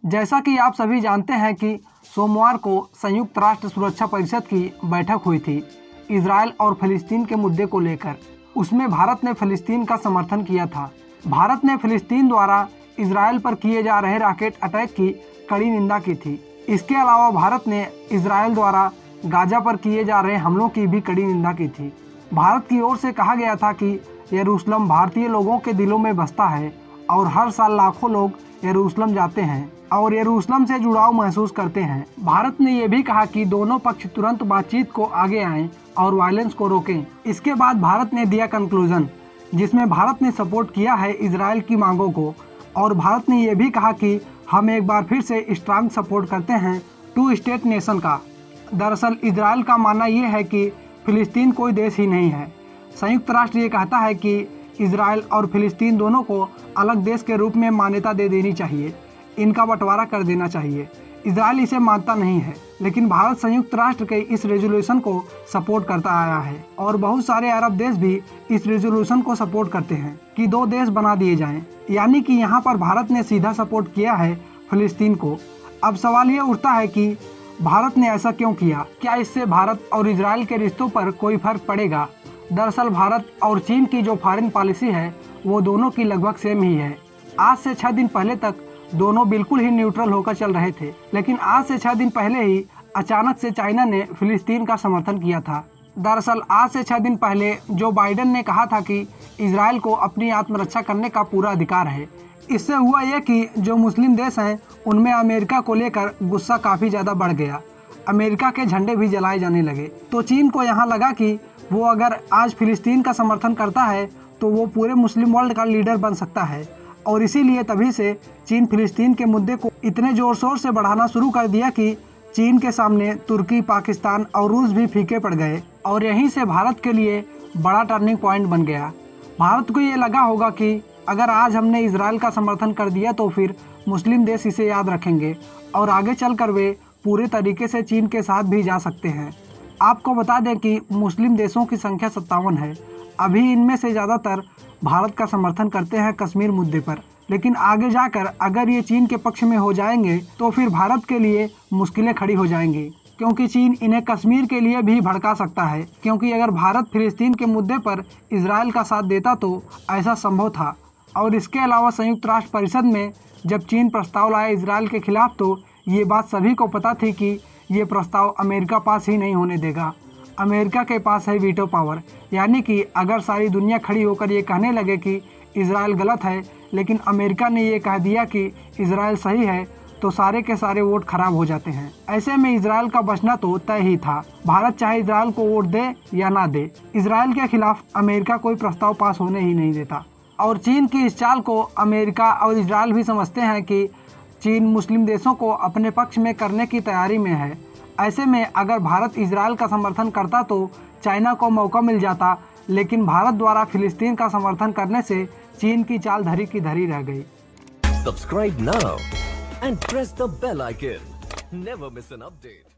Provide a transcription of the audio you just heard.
जैसा कि आप सभी जानते हैं कि सोमवार को संयुक्त राष्ट्र सुरक्षा परिषद की बैठक हुई थी इजराइल और फिलिस्तीन के मुद्दे को लेकर। उसमें भारत ने फिलिस्तीन का समर्थन किया था। भारत ने फिलिस्तीन द्वारा इजराइल पर किए जा रहे रॉकेट अटैक की कड़ी निंदा की थी। इसके अलावा भारत ने इजराइल द्वारा गाजा पर किए जा रहे हमलों की भी कड़ी निंदा की थी। भारत की ओर से कहा गया था कि यरूशलेम भारतीय लोगों के दिलों में बसता है और हर साल लाखों लोग यरूशलेम जाते हैं और यरूशलेम से जुड़ाव महसूस करते हैं। भारत ने यह भी कहा कि दोनों पक्ष तुरंत बातचीत को आगे आएं और वायलेंस को रोकें। इसके बाद भारत ने दिया कंक्लूजन, जिसमें भारत ने सपोर्ट किया है इजराइल की मांगों को और भारत ने यह भी कहा कि हम एक बार फिर से स्ट्रांग सपोर्ट करते हैं 2 स्टेट नेशन का। दरअसल इजराइल का मानना यह है कि फिलिस्तीन कोई देश ही नहीं है। संयुक्त राष्ट्र ये कहता है कि इजराइल और फिलिस्तीन दोनों को अलग देश के रूप में मान्यता दे देनी चाहिए, इनका बंटवारा कर देना चाहिए। इजराइल इसे मानता नहीं है, लेकिन भारत संयुक्त राष्ट्र के इस रेजोल्यूशन को सपोर्ट करता आया है और बहुत सारे अरब देश भी इस रेजोल्यूशन को सपोर्ट करते हैं कि 2 देश बना दिए जाएं। यानी कि यहाँ पर भारत ने सीधा सपोर्ट किया है फिलिस्तीन को। अब सवाल ये उठता है कि भारत ने ऐसा क्यों किया? क्या इससे भारत और इजराइल के रिश्तों पर कोई फर्क पड़ेगा? दरअसल भारत और चीन की जो फॉरेन पॉलिसी है वो दोनों की लगभग सेम ही है। आज से 6 दिन पहले तक दोनों बिल्कुल ही न्यूट्रल होकर चल रहे थे, लेकिन आज से 6 दिन पहले ही अचानक से चाइना ने फिलिस्तीन का समर्थन किया था। दरअसल आज से 6 दिन पहले जो बाइडेन ने कहा था कि इजराइल को अपनी आत्मरक्षा करने का पूरा अधिकार है। इससे हुआ यह कि जो मुस्लिम देश हैं उनमें अमेरिका को लेकर गुस्सा काफ़ी ज़्यादा बढ़ गया। अमेरिका के झंडे भी जलाए जाने लगे। तो चीन को यहाँ लगा कि वो अगर आज फिलिस्तीन का समर्थन करता है तो वो पूरे मुस्लिम वर्ल्ड का लीडर बन सकता है और इसीलिए तभी से चीन फिलिस्तीन के मुद्दे को इतने ज़ोर शोर से बढ़ाना शुरू कर दिया कि चीन के सामने तुर्की, पाकिस्तान और रूस भी फीके पड़ गए और यहीं से भारत के लिए बड़ा टर्निंग पॉइंट बन गया। भारत को ये लगा होगा कि अगर आज हमने इजराइल का समर्थन कर दिया तो फिर मुस्लिम देश इसे याद रखेंगे और आगे चलकर वे पूरे तरीके से चीन के साथ भी जा सकते हैं। आपको बता दें कि मुस्लिम देशों की संख्या 57 है। अभी इनमें से ज़्यादातर भारत का समर्थन करते हैं कश्मीर मुद्दे पर, लेकिन आगे जाकर अगर ये चीन के पक्ष में हो जाएंगे तो फिर भारत के लिए मुश्किलें खड़ी हो जाएंगी, क्योंकि चीन इन्हें कश्मीर के लिए भी भड़का सकता है। क्योंकि अगर भारत फिलिस्तीन के मुद्दे पर इजराइल का साथ देता तो ऐसा संभव था। और इसके अलावा संयुक्त राष्ट्र परिषद में जब चीन प्रस्ताव लाया इजराइल के खिलाफ तो ये बात सभी को पता थी कि ये प्रस्ताव अमेरिका पास ही नहीं होने देगा। अमेरिका के पास है वीटो पावर, यानी कि अगर सारी दुनिया खड़ी होकर ये कहने लगे कि इजराइल गलत है लेकिन अमेरिका ने ये कह दिया कि इजराइल सही है तो सारे के सारे वोट खराब हो जाते हैं। ऐसे में इजराइल का बचना तो तय ही था। भारत चाहे इजराइल को वोट दे या ना दे, इजराइल के खिलाफ अमेरिका कोई प्रस्ताव पास होने ही नहीं देता। और चीन की इस चाल को अमेरिका और इजराइल भी समझते हैं कि चीन मुस्लिम देशों को अपने पक्ष में करने की तैयारी में है। ऐसे में अगर भारत इजराइल का समर्थन करता तो चाइना को मौका मिल जाता, लेकिन भारत द्वारा फिलिस्तीन का समर्थन करने से चीन की चाल धरी की धरी रह गई। Subscribe now and press the bell icon. Never miss an update.